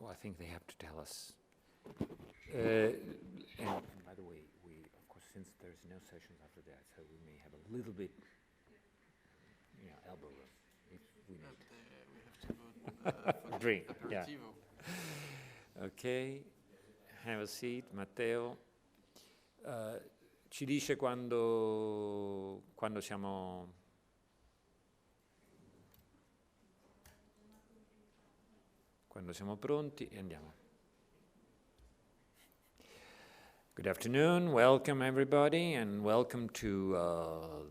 Well, I think they have to tell us. And by the way, of course, since there's no sessions after that, so we may have a little bit, elbow room if we need. We have to go Drink, aperitivo. Yeah. Okay, have a seat, Matteo. Ci dice quando siamo... Quando siamo pronti e andiamo. Good afternoon, welcome everybody, and welcome to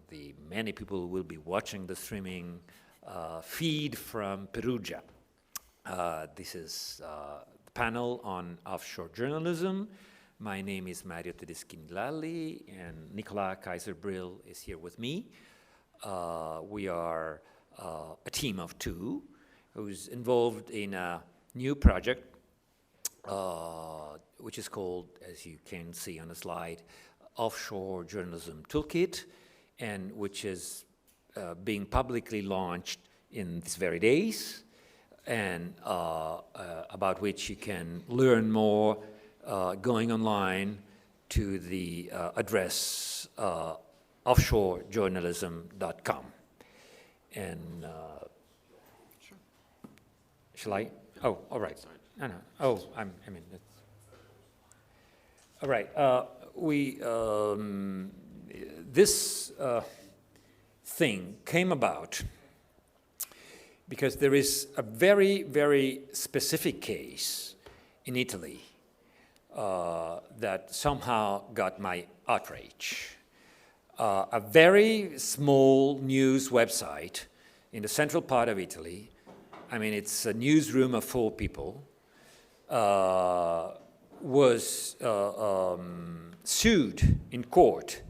the many people who will be watching the streaming feed from Perugia. This is the panel on offshore journalism. My name is Mario Tedeschini Lalli, and Nicolas Kayser-Bril is here with me. We are a team of two who's involved in a new project, which is called, as you can see on the slide, Offshore Journalism Toolkit, and which is being publicly launched in these very days, and about which you can learn more going online to the address offshorejournalism.com. And Sure. Shall I? Oh, all right. No. Oh, I mean, that's... All right. This thing came about because there is a very, very specific case in Italy that somehow got my outrage. A very small news website in the central part of Italy, I mean, it's a newsroom of 4 people, was sued in court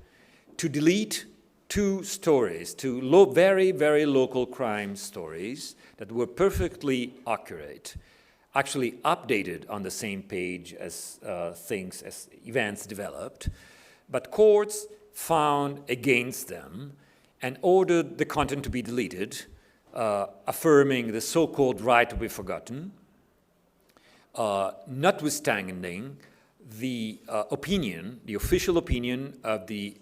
to delete 2 stories, 2 very, very local crime stories that were perfectly accurate, actually updated on the same page as events developed, but courts found against them and ordered the content to be deleted, affirming the so-called right to be forgotten, notwithstanding the official opinion of the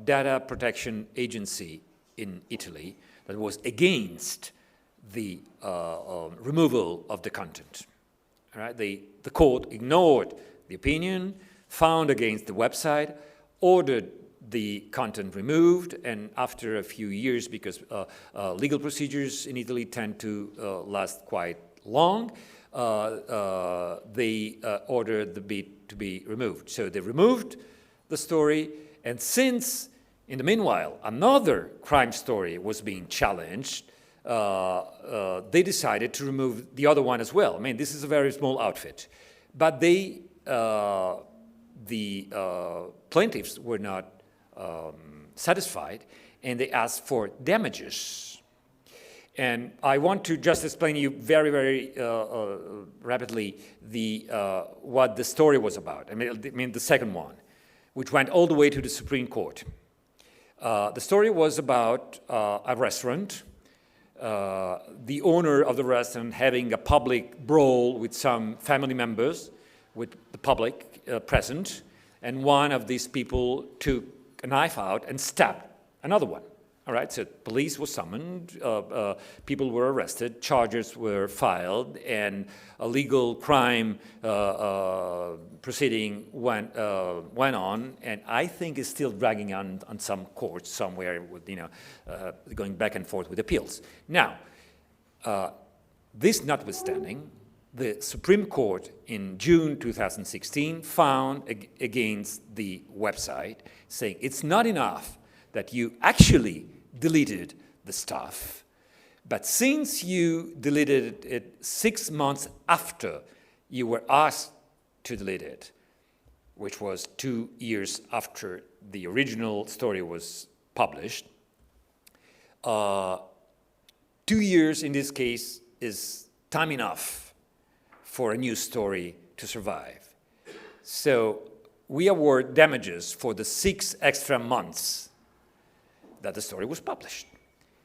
Data Protection Agency in Italy that was against the removal of the content. All right? The court ignored the opinion, found against the website, ordered the content removed, and after a few years, because legal procedures in Italy tend to last quite long, they ordered the bit to be removed. So they removed the story, and since, in the meanwhile, another crime story was being challenged, they decided to remove the other one as well. I mean, this is a very small outfit. But the plaintiffs were not satisfied, and they asked for damages. And I want to just explain to you very, very rapidly what the story was about. I mean, the second one, which went all the way to the Supreme Court. The story was about a restaurant, the owner of the restaurant having a public brawl with some family members, with the public present, and one of these people took a knife out and stabbed another one. All right, so police was summoned, people were arrested, charges were filed, and a legal crime proceeding went on, and I think is still dragging on some courts somewhere, with going back and forth with appeals. Now, this notwithstanding, the Supreme Court in June 2016 found against the website, saying it's not enough that you actually deleted the stuff, but since you deleted it 6 months after you were asked to delete it, which was 2 years after the original story was published, 2 years in this case is time enough for a new story to survive. So we award damages for the 6 extra months that the story was published.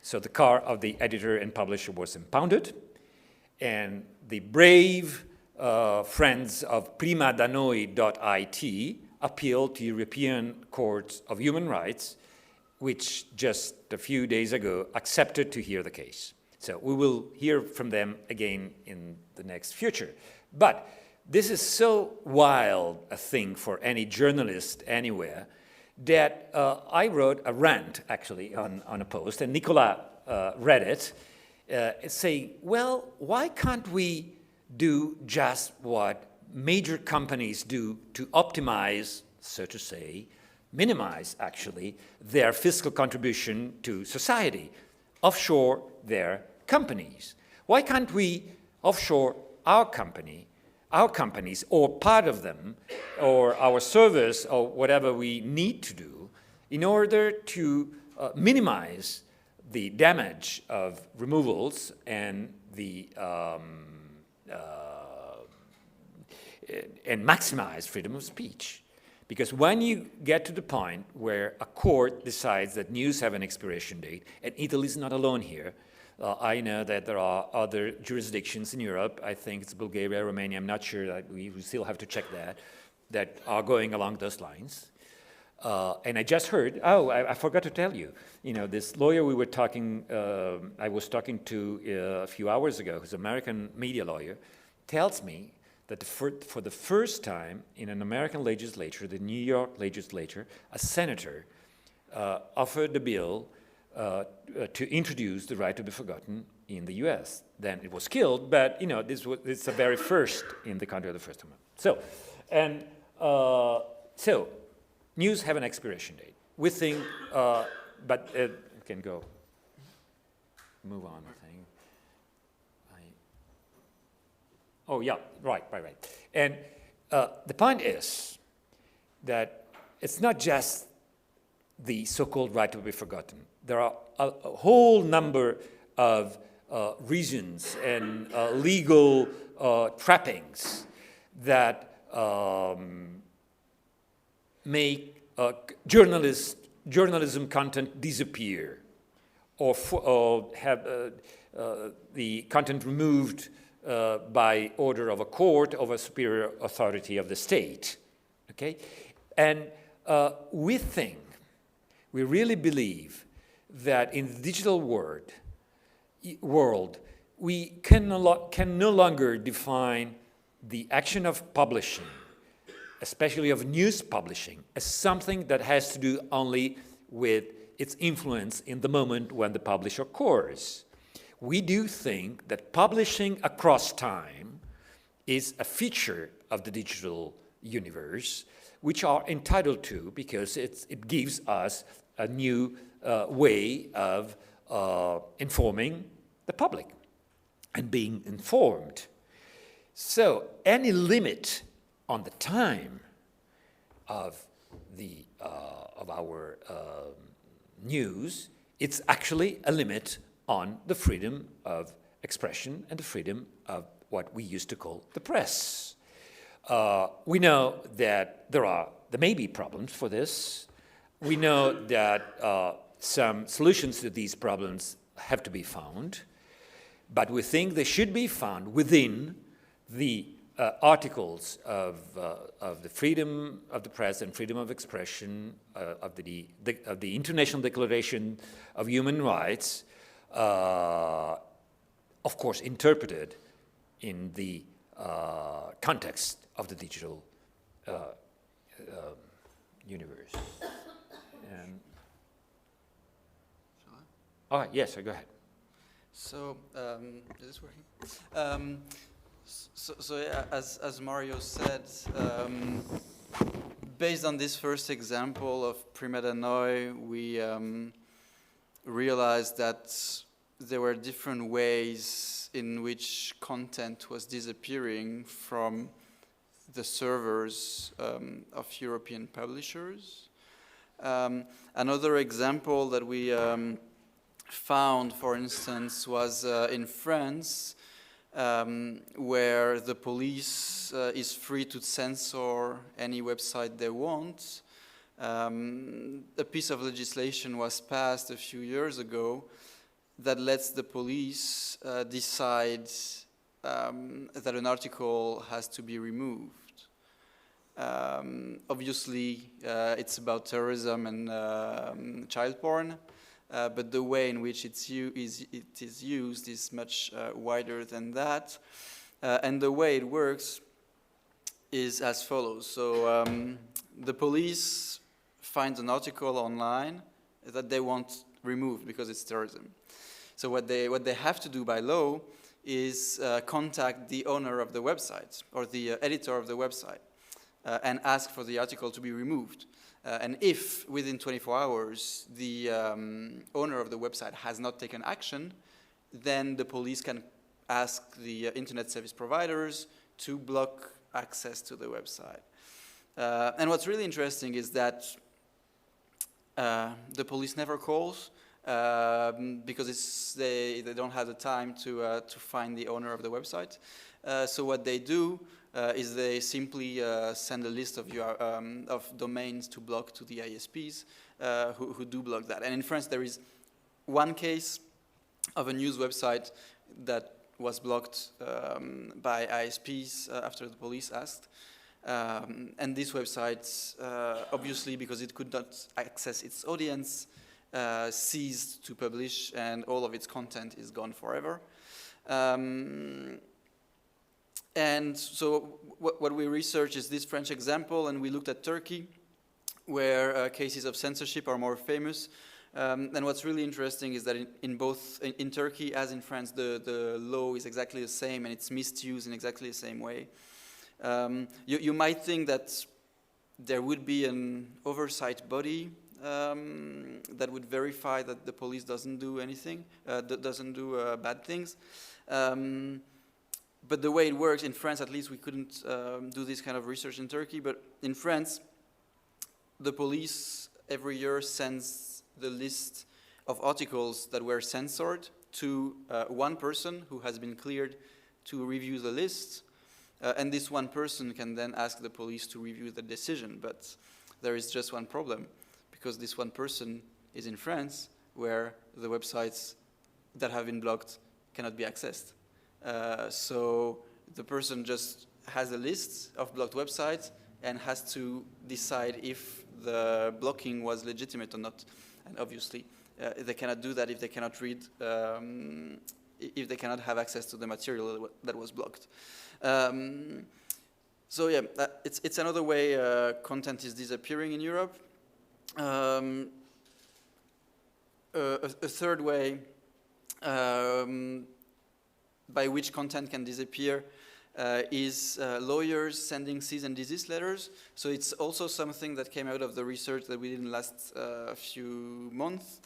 So the car of the editor and publisher was impounded, and the brave friends of primadanoi.it appealed to European Courts of Human Rights, which just a few days ago accepted to hear the case. So we will hear from them again in the next future. But this is so wild a thing for any journalist anywhere that I wrote a rant, actually, on a post, and Nicolas read it, saying, well, why can't we do just what major companies do to optimize, so to say, minimize, actually, their fiscal contribution to society? Offshore their companies. Why can't we offshore our companies, or part of them, or our service, or whatever we need to do in order to minimize the damage of removals and and maximize freedom of speech? Because when you get to the point where a court decides that news have an expiration date, and Italy is not alone here. I know that there are other jurisdictions in Europe, I think it's Bulgaria, Romania, I'm not sure, that we still have to check that are going along those lines. And I just heard, I forgot to tell you, this lawyer we were talking, I was talking to a few hours ago, who's an American media lawyer, tells me that for the first time in an American legislature, the New York legislature, a senator offered a bill to introduce the right to be forgotten in the U.S. Then it was killed, but it's the very first in the country of the First Amendment. So news have an expiration date. We think, but it can go. Move on, I think. Oh yeah, right. And the point is that it's not just the so-called right to be forgotten. There are a whole number of reasons and legal trappings that make journalism content disappear or have the content removed by order of a court of a superior authority of the state. Okay? And we really believe that in the digital world, we can no longer define the action of publishing, especially of news publishing, as something that has to do only with its influence in the moment when the publish occurs. We do think that publishing across time is a feature of the digital universe, which are entitled to because it gives us a new way of informing the public and being informed. So any limit on the time of our news, it's actually a limit on the freedom of expression and the freedom of what we used to call the press. We know that there may be problems for this. We know that some solutions to these problems have to be found, but we think they should be found within the articles of the freedom of the press and freedom of expression of the International Declaration of Human Rights, of course interpreted in the context of the digital universe. And oh, yes, go ahead. So, is this working? So yeah, as Mario said, based on this first example of Prima Danoi, we realized that there were different ways in which content was disappearing from the servers of European publishers. Another example that we found, for instance, was in France, where the police is free to censor any website they want. A piece of legislation was passed a few years ago that lets the police decide that an article has to be removed. Obviously, it's about terrorism and child porn, but the way in which it is used is much wider than that. And the way it works is as follows. So the police find an article online that they want removed because it's terrorism. So what they have to do by law is contact the owner of the website or the editor of the website and ask for the article to be removed. And if within 24 hours the owner of the website has not taken action, then the police can ask the internet service providers to block access to the website. And what's really interesting is that the police never calls because they don't have the time to find the owner of the website. So what they do is they simply send a list of domains to block to the ISPs who do block that. And in France, there is one case of a news website that was blocked by ISPs after the police asked. And this website, obviously, because it could not access its audience, ceased to publish, and all of its content is gone forever. And so what we researched is this French example, and we looked at Turkey, where cases of censorship are more famous. And what's really interesting is that in Turkey, as in France, the law is exactly the same, and it's misused in exactly the same way. You might think that there would be an oversight body that would verify that the police doesn't do anything, doesn't do bad things. But the way it works, in France at least, we couldn't do this kind of research in Turkey, but in France, the police every year sends the list of articles that were censored to one person who has been cleared to review the list. And this one person can then ask the police to review the decision. But there is just one problem, because this one person is in France, where the websites that have been blocked cannot be accessed. So the person just has a list of blocked websites and has to decide if the blocking was legitimate or not. And obviously, they cannot do that if they cannot read, if they cannot have access to the material that was blocked. So yeah, it's another way content is disappearing in Europe. A third way by which content can disappear is lawyers sending cease and desist letters. So it's also something that came out of the research that we did in the last few months.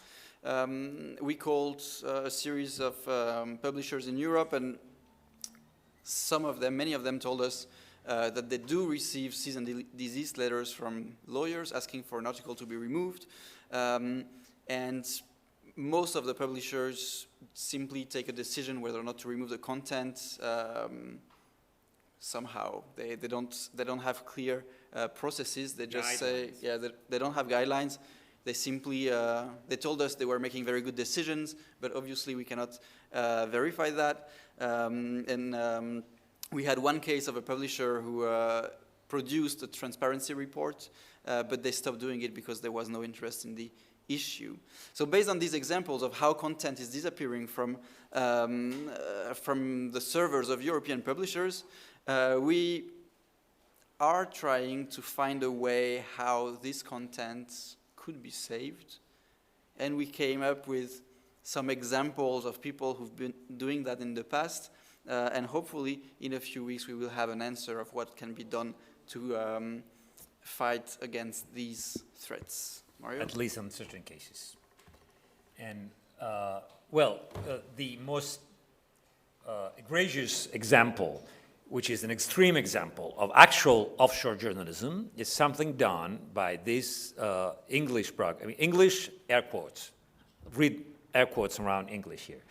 We called a series of publishers in Europe, and many of them told us that they do receive cease and desist letters from lawyers asking for an article to be removed. And most of the publishers simply take a decision whether or not to remove the content somehow. They don't have clear processes. They just say, yeah, they don't have guidelines. They simply, they told us they were making very good decisions, but obviously we cannot verify that. We had one case of a publisher who produced a transparency report, but they stopped doing it because there was no interest in the issue. So based on these examples of how content is disappearing from the servers of European publishers, we are trying to find a way how this content could be saved. And we came up with some examples of people who've been doing that in the past. And hopefully, in a few weeks, we will have an answer of what can be done to fight against these threats. Mario? At least in certain cases. And, the most egregious example, which is an extreme example of actual offshore journalism, is something done by this English air quotes. Read air quotes around English here.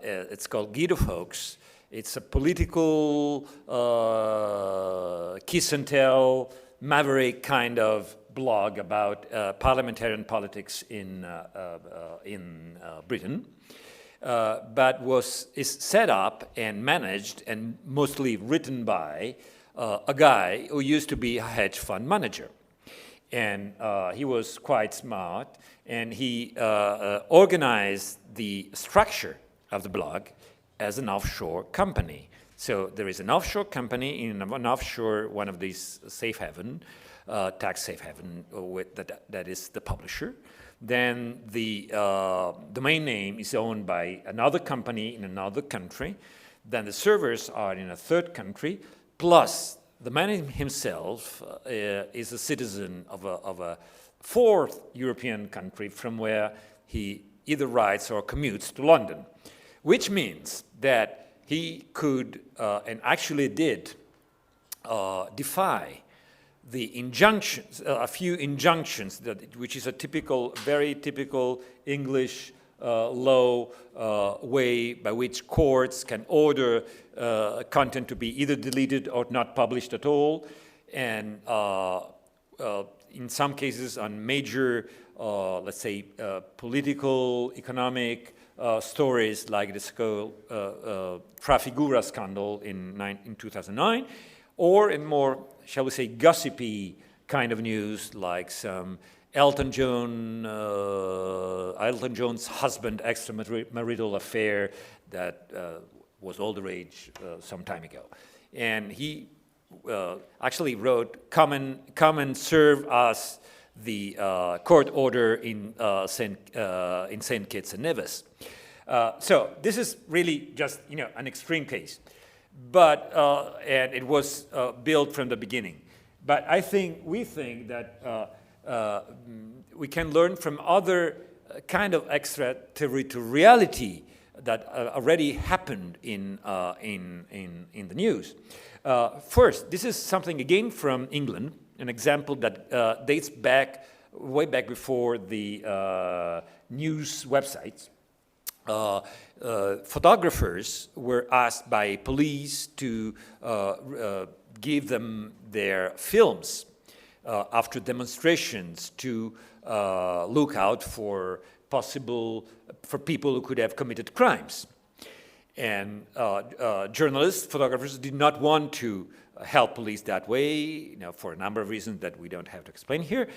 It's called Guide aux Hoax. It's a political kiss and tell, maverick kind of blog about parliamentarian politics in Britain. but is set up and managed and mostly written by a guy who used to be a hedge fund manager. And he was quite smart, and he organized the structure of the blog as an offshore company. So there is an offshore company in an offshore, one of these safe haven, tax safe haven, that is the publisher. Then the domain name is owned by another company in another country. Then the servers are in a third country, plus the man himself is a citizen of a fourth European country from where he either writes or commutes to London, which means that he could, and actually did, defy the injunctions, a few injunctions, which is a very typical English law way by which courts can order content to be either deleted or not published at all, and in some cases on major, let's say, political, economic stories like the Trafigura scandal in 2009, or in more, shall we say, gossipy kind of news like some Elton John's husband extramarital affair that was all the rage some time ago. And he actually wrote, come and serve us the court order in St. Kitts and Nevis. So this is really just an extreme case, but and it was built from the beginning. But we think that we can learn from other kind of extraterritoriality that already happened in the news. First, this is something again from England, an example that dates back way back before the news websites. Photographers were asked by police to give them their films after demonstrations to look out for people who could have committed crimes. And journalists, photographers did not want to help police that way, for a number of reasons that we don't have to explain here.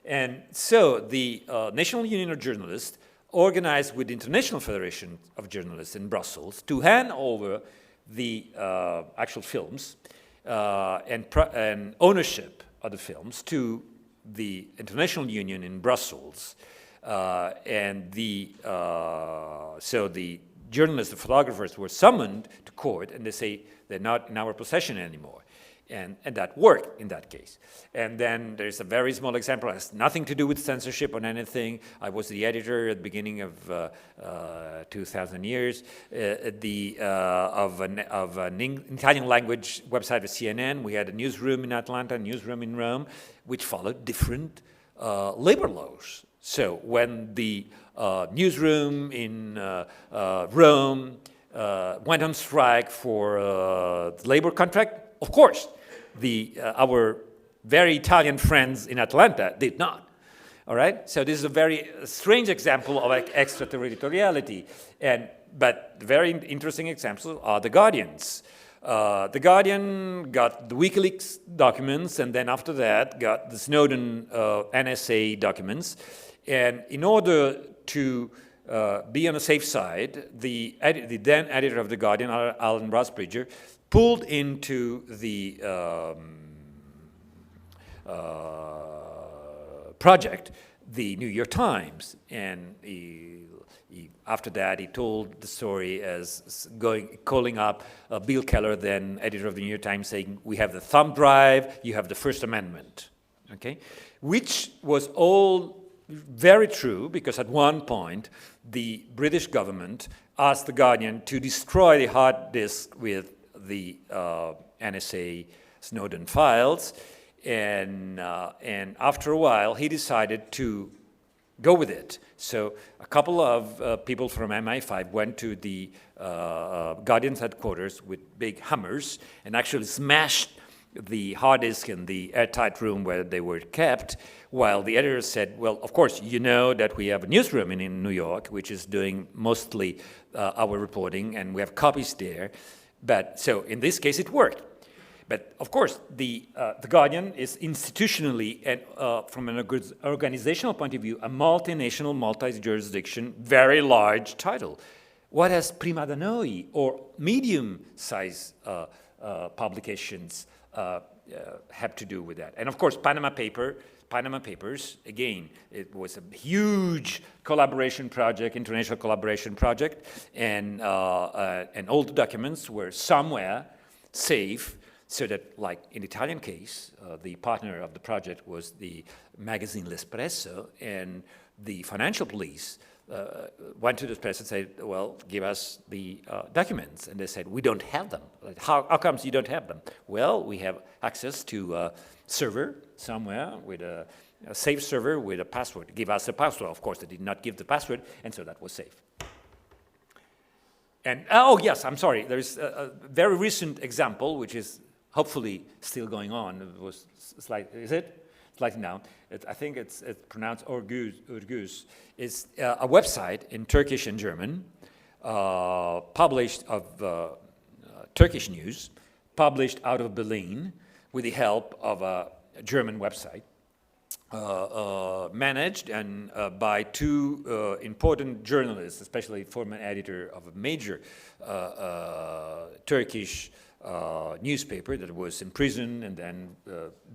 And so the National Union of Journalists organized with the International Federation of Journalists in Brussels to hand over the actual films and ownership of the films to the International Union in Brussels. And so the journalists, the photographers were summoned to court, and they say they're not in our possession anymore. And that worked in that case. And then there's a very small example, it has nothing to do with censorship or anything. I was the editor at the beginning of 2000 years of an Italian language website of CNN. We had a newsroom in Atlanta, a newsroom in Rome, which followed different labor laws. So when the newsroom in Rome went on strike for the labor contract, of course, our very Italian friends in Atlanta did not. All right? So this is a very strange example of extraterritoriality. But very interesting examples are the Guardians. The Guardian got the WikiLeaks documents, and then after that got the Snowden NSA documents. And in order to be on the safe side, the then editor of the Guardian, Alan Rusbridger, pulled into the project the New York Times, and after that he told the story as calling up Bill Keller, then editor of the New York Times, saying, we have the thumb drive, you have the First Amendment, okay? Which was all very true, because at one point the British government asked the Guardian to destroy the hard disk with the NSA Snowden files, and after a while he decided to go with it. So a couple of people from MI5 went to the Guardian's headquarters with big hammers and actually smashed the hard disk in the airtight room where they were kept, while the editor said, well, of course, you know that we have a newsroom in New York, which is doing mostly our reporting, and we have copies there. But so in this case, it worked. But of course, the Guardian is institutionally and from an organizational point of view, a multinational, multi-jurisdiction, very large title. What has Prima da Noi or medium-sized publications have to do with that? And of course, Panama Papers, again, it was a huge collaboration project, international collaboration project, and all the documents were somewhere safe, so that, like in the Italian case, the partner of the project was the magazine L'Espresso, and the financial police went to the press and said, well, give us the documents. And they said, we don't have them. Like, how comes you don't have them? Well, we have access to a server somewhere with a safe server with a password. Give us a password. Of course, they did not give the password, and so that was safe. And, oh, yes, I'm sorry. There's a very recent example, which is hopefully still going on. It was is it? Slightly down. I think it's pronounced Urgüz. It's a website in Turkish and German, published of Turkish news, published out of Berlin with the help of a German website, managed and by two important journalists, especially former editor of a major Turkish newspaper that was in prison and then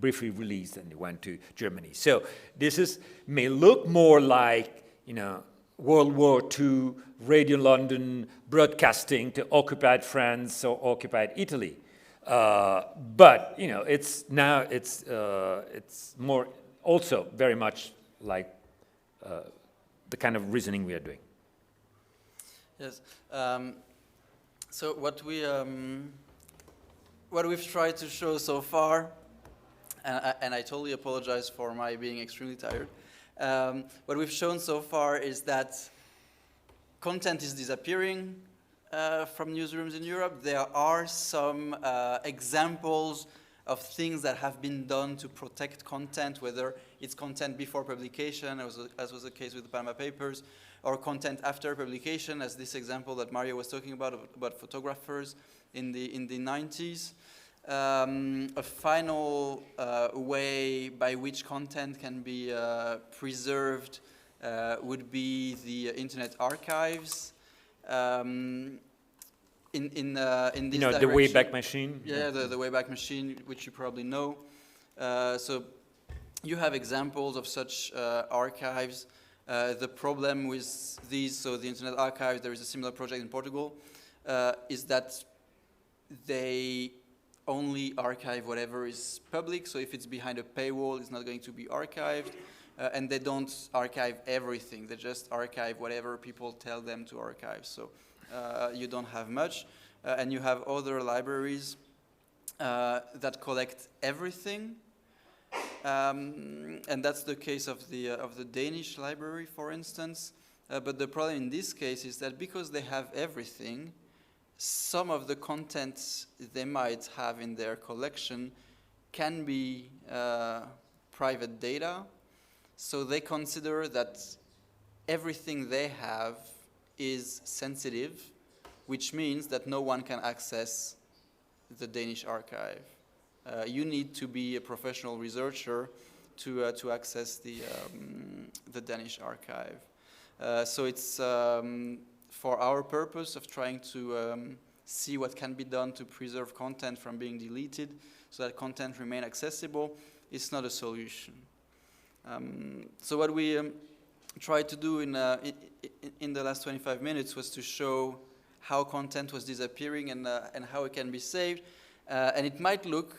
briefly released, and he went to Germany. So this may look more like, World War II, Radio London broadcasting to occupied France or occupied Italy. But it's more also very much like the kind of reasoning we are doing. Yes. So what we've tried to show so far, and I totally apologize for my being extremely tired. What we've shown so far is that content is disappearing from newsrooms in Europe. There are some examples of things that have been done to protect content, whether it's content before publication, as was the case with the Panama Papers, or content after publication, as this example that Mario was talking about photographers in the 90s. A final way by which content can be preserved would be the Internet archives. In this direction, the Wayback Machine. Yeah, the Wayback Machine, which you probably know. So you have examples of such archives. The problem with these, so the Internet archives, there is a similar project in Portugal, is that they only archive whatever is public. So if it's behind a paywall, it's not going to be archived. And they don't archive everything. They just archive whatever people tell them to archive. So you don't have much. And you have other libraries that collect everything. And that's the case of the Danish library, for instance. But the problem in this case is that because they have everything, some of the contents they might have in their collection can be private data. So they consider that everything they have is sensitive, which means that no one can access the Danish archive. You need to be a professional researcher to access the Danish archive. So it's for our purpose of trying to see what can be done to preserve content from being deleted so that content remain accessible, it's not a solution. So what we tried to do in the last 25 minutes was to show how content was disappearing and how it can be saved. And it might look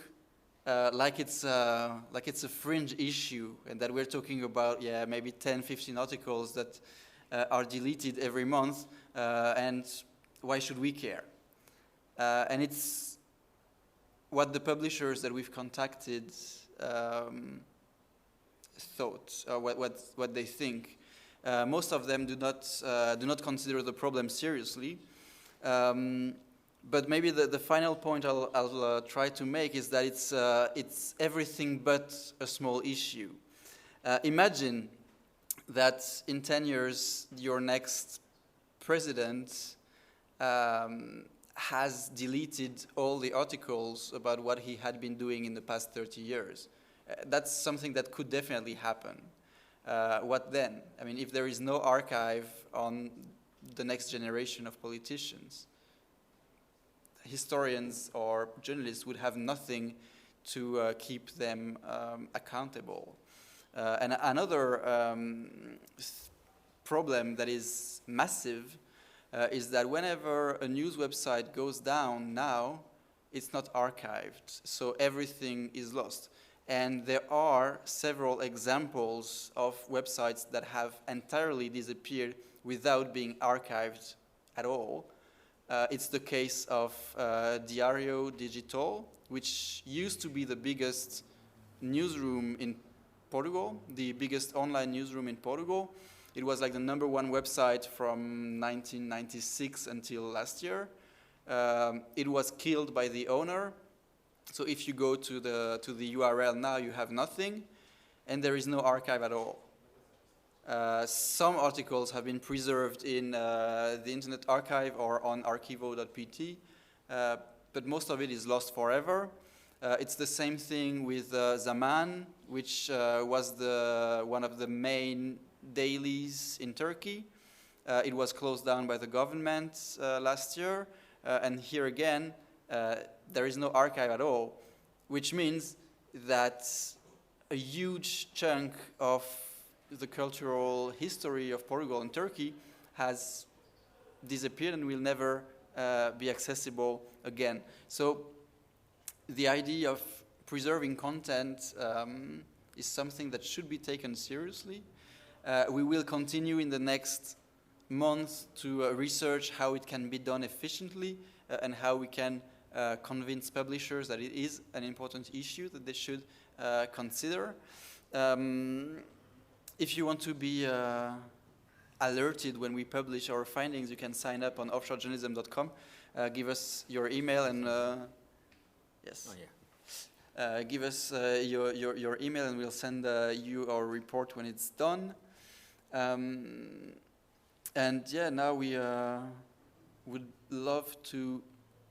like it's a fringe issue, and that we're talking about maybe 10, 15 articles that are deleted every month, and why should we care? And it's what the publishers that we've contacted thought, what they think. Most of them do not consider the problem seriously, But maybe the final point I'll try to make is that it's everything but a small issue. Imagine that in 10 years, your next president has deleted all the articles about what he had been doing in the past 30 years. That's something that could definitely happen. What then? I mean, if there is no archive on the next generation of politicians, historians or journalists would have nothing to keep them accountable. And another problem that is massive is that whenever a news website goes down now, it's not archived, so everything is lost. And there are several examples of websites that have entirely disappeared without being archived at all. It's the case of Diário Digital, which used to be the biggest newsroom in Portugal, the biggest online newsroom in Portugal. It was like the #1 website from 1996 until last year. It was killed by the owner. So if you go to the URL now, you have nothing, and there is no archive at all. Some articles have been preserved in the Internet Archive or on archivo.pt, but most of it is lost forever. It's the same thing with Zaman, which was one of the main dailies in Turkey. It was closed down by the government last year, and here again, there is no archive at all, which means that a huge chunk of the cultural history of Portugal and Turkey has disappeared and will never be accessible again. So the idea of preserving content is something that should be taken seriously. We will continue in the next month to research how it can be done efficiently and how we can convince publishers that it is an important issue that they should consider. If you want to be alerted when we publish our findings, you can sign up on offshorejournalism.com. Give us your email and yes. Oh, yeah. Give us your email and we'll send you our report when it's done. And yeah, now we would love to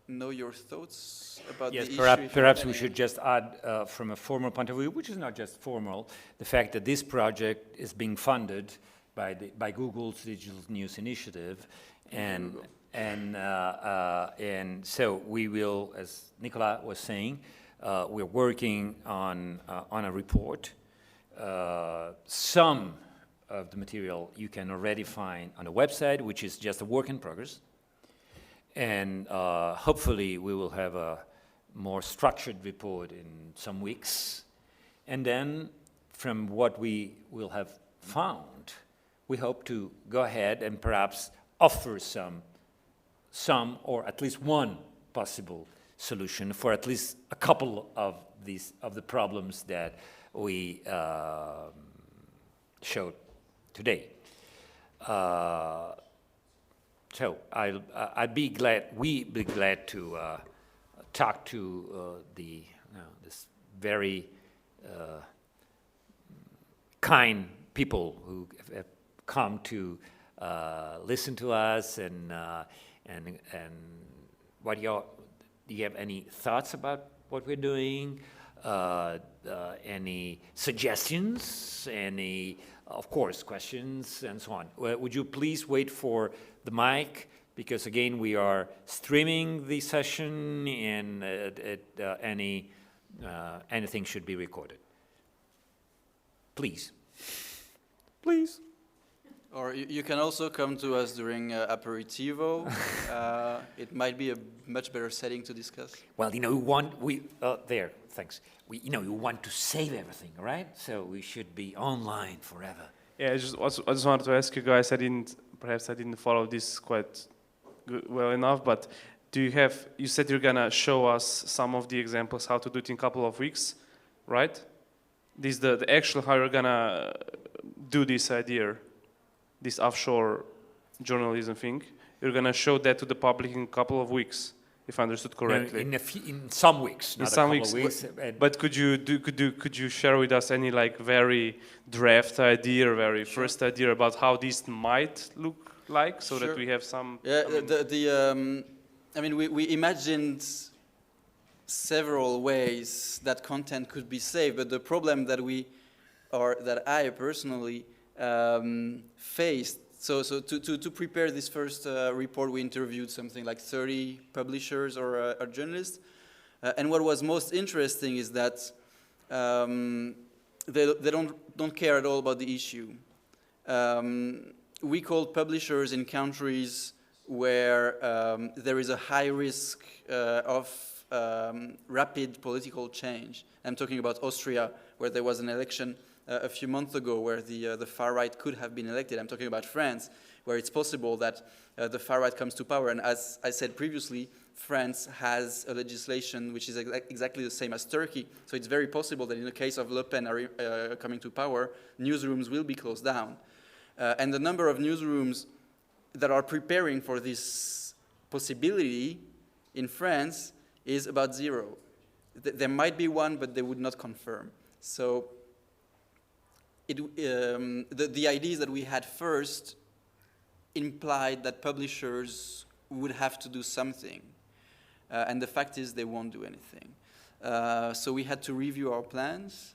know your thoughts about the issue. Yes, perhaps we should just add from a formal point of view, which is not just formal, the fact that this project is being funded by Google's Digital News Initiative, and so we will, as Nicolas was saying, we're working on a report. Some of the material you can already find on the website, which is just a work in progress. And hopefully we will have a more structured report in some weeks. And then from what we will have found, we hope to go ahead and perhaps offer some or at least one possible solution for at least a couple of the problems that we showed today. So we'd be glad to talk to this very kind people who have come to listen to us, and what do you have any thoughts about what we're doing? Any suggestions? Any, of course, questions and so on? Would you please wait for the mic, because again we are streaming the session, and anything should be recorded. Please. Or you can also come to us during aperitivo. It might be a much better setting to discuss. Well, thanks. We want to save everything, right? So we should be online forever. Yeah, I just wanted to ask you guys. Perhaps I didn't follow this quite well enough, but you said you're gonna show us some of the examples how to do it in a couple of weeks, right? This the actual how you're gonna do this idea, this offshore journalism thing. You're gonna show that to the public in a couple of weeks, if I understood correctly. In some weeks, not some a couple weeks, of weeks. But could you share with us any like very draft idea or very first idea about how this might look like, so that we have some? Yeah, I mean, we imagined several ways that content could be saved, but the problem that that I personally faced. So to prepare this first report, we interviewed something like 30 publishers or journalists, and what was most interesting is that they don't care at all about the issue. We called publishers in countries where there is a high risk of rapid political change. I'm talking about Austria, where there was an election a few months ago where the far right could have been elected. I'm talking about France, where it's possible that the far right comes to power. And as I said previously, France has a legislation which is exactly the same as Turkey. So it's very possible that in the case of Le Pen coming to power, newsrooms will be closed down. And the number of newsrooms that are preparing for this possibility in France is about 0. There might be one, but they would not confirm. So the ideas that we had first implied that publishers would have to do something. And the fact is they won't do anything. So we had to review our plans.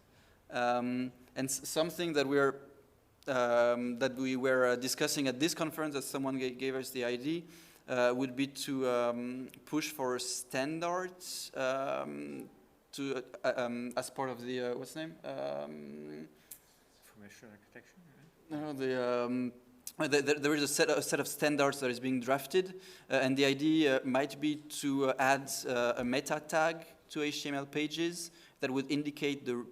And something that we were discussing at this conference, that someone gave us the idea, would be to push for standards as part of the, what's the name? Information architecture? No, there is a set of standards that is being drafted, and the idea might be to add a meta tag to HTML pages that would indicate the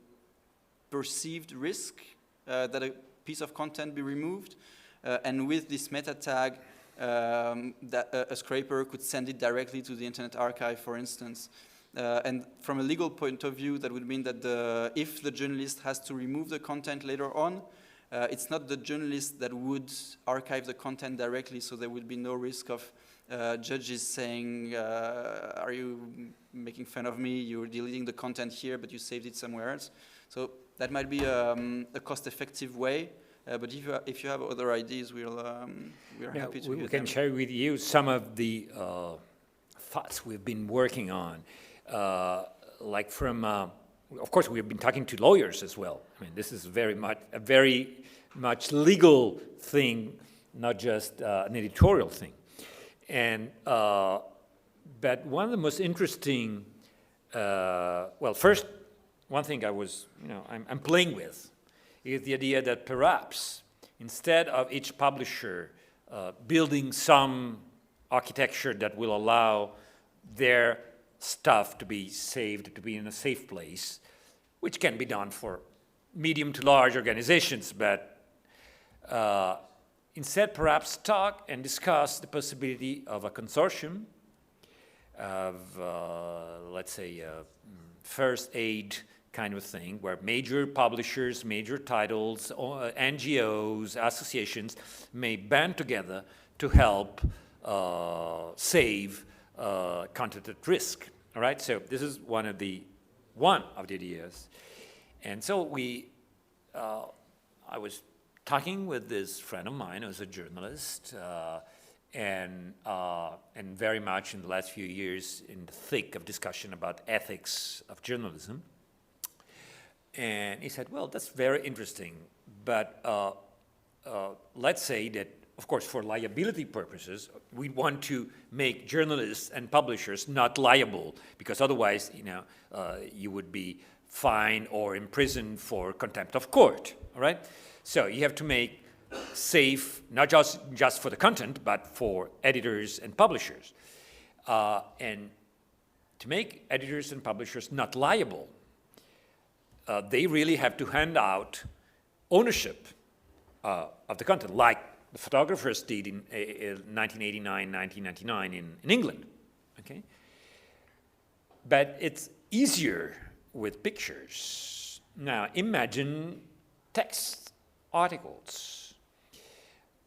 perceived risk that a piece of content be removed, and with this meta tag, that a scraper could send it directly to the Internet Archive, for instance. And from a legal point of view, that would mean that if the journalist has to remove the content later on, it's not the journalist that would archive the content directly, so there would be no risk of judges saying, are you making fun of me? You're deleting the content here, but you saved it somewhere else. So that might be a cost-effective way. But if you have other ideas, we are happy to hear them. We can share with you some of the thoughts we've been working on. Like from, of course, we've been talking to lawyers as well. I mean, this is very much legal thing, not just an editorial thing. And but one of the most interesting, well, first, one thing I'm playing with is the idea that perhaps instead of each publisher building some architecture that will allow their stuff to be saved, to be in a safe place, which can be done for medium to large organizations, but instead perhaps talk and discuss the possibility of a consortium of, let's say, first aid kind of thing, where major publishers, major titles, NGOs, associations may band together to help save content at risk. All right, so this is one of the ideas, and so I was talking with this friend of mine who's a journalist, and very much in the last few years in the thick of discussion about ethics of journalism. And he said, well, that's very interesting, but let's say that, of course, for liability purposes, we want to make journalists and publishers not liable, because otherwise, you would be fined or imprisoned for contempt of court, all right? So you have to make safe, not just for the content, but for editors and publishers. And to make editors and publishers not liable, they really have to hand out ownership of the content, like the photographers did in 1989, 1999 in England, okay? But it's easier with pictures. Now, imagine text articles.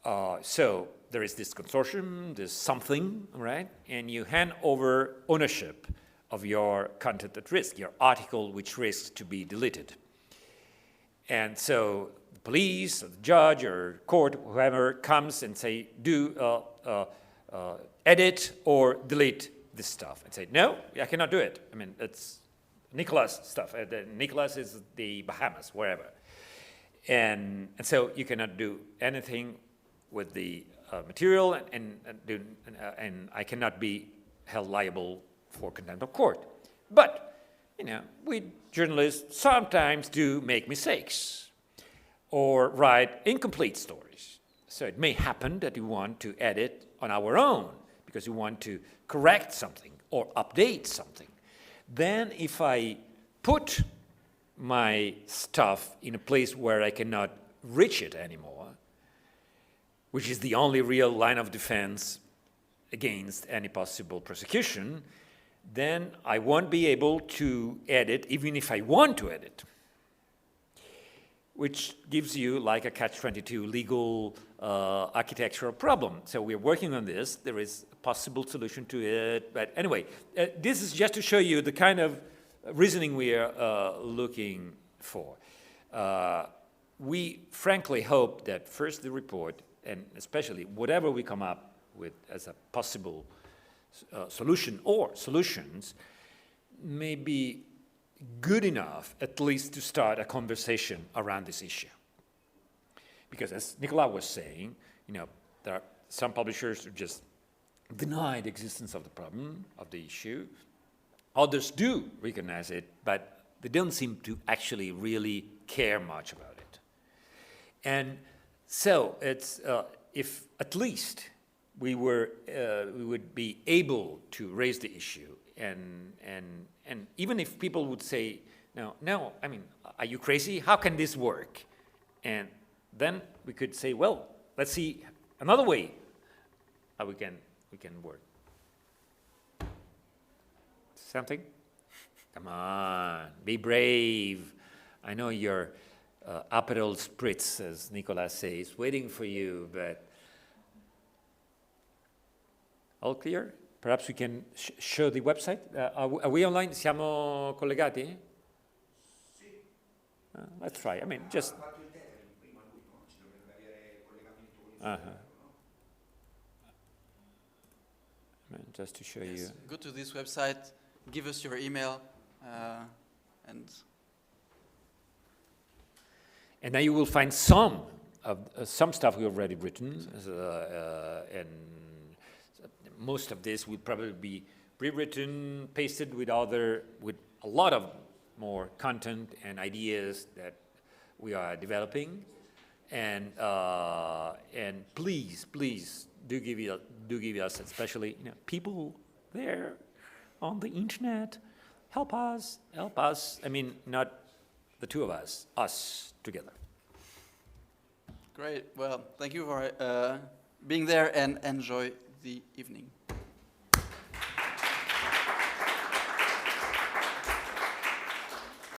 So there is this consortium, there's something, right? And you hand over ownership of your content at risk, your article which risks to be deleted. And so the police, or the judge, or court, whoever comes and say, do edit or delete this stuff. And say, no, I cannot do it. I mean, it's Nicolas stuff. Nicolas is the Bahamas, wherever. And so you cannot do anything with the material, and I cannot be held liable for contempt of court. But, you know, we journalists sometimes do make mistakes or write incomplete stories. So it may happen that you want to edit on our own because you want to correct something or update something. Then if I put my stuff in a place where I cannot reach it anymore, which is the only real line of defense against any possible prosecution, then I won't be able to edit even if I want to edit, which gives you like a catch-22 legal architectural problem. So we're working on this. There is a possible solution to it. But anyway, this is just to show you the kind of reasoning we are looking for. We frankly hope that first the report, and especially whatever we come up with as a possible solution or solutions, may be good enough at least to start a conversation around this issue. Because as Nicolas was saying, you know, there are some publishers who just deny the existence of the problem, of the issue. Others do recognize it, but they don't seem to actually really care much about it. And so it's, if at least we would be able to raise the issue, and even if people would say, no, I mean, are you crazy? How can this work? And then we could say, well, let's see another way how we can work. Something? Come on, be brave. I know your Aperol Spritz, as Nicolas says, waiting for you, but all clear? Perhaps we can show the website. Are we online? Siamo collegati? Sì. Let's try. I mean, just. Ha fatto il tethering prima lui, no? Ci dovrebbe avere collegamento con il Uh-huh. no? I mean, just to show Yes. you. Go to this website, give us your email, and And then you will find some stuff we already written, and most of this will probably be rewritten, pasted with a lot of more content and ideas that we are developing. And please do give us, especially people there on the internet, help us. I mean, not the two of us together. great. Well, thank you for being there, and enjoy the evening.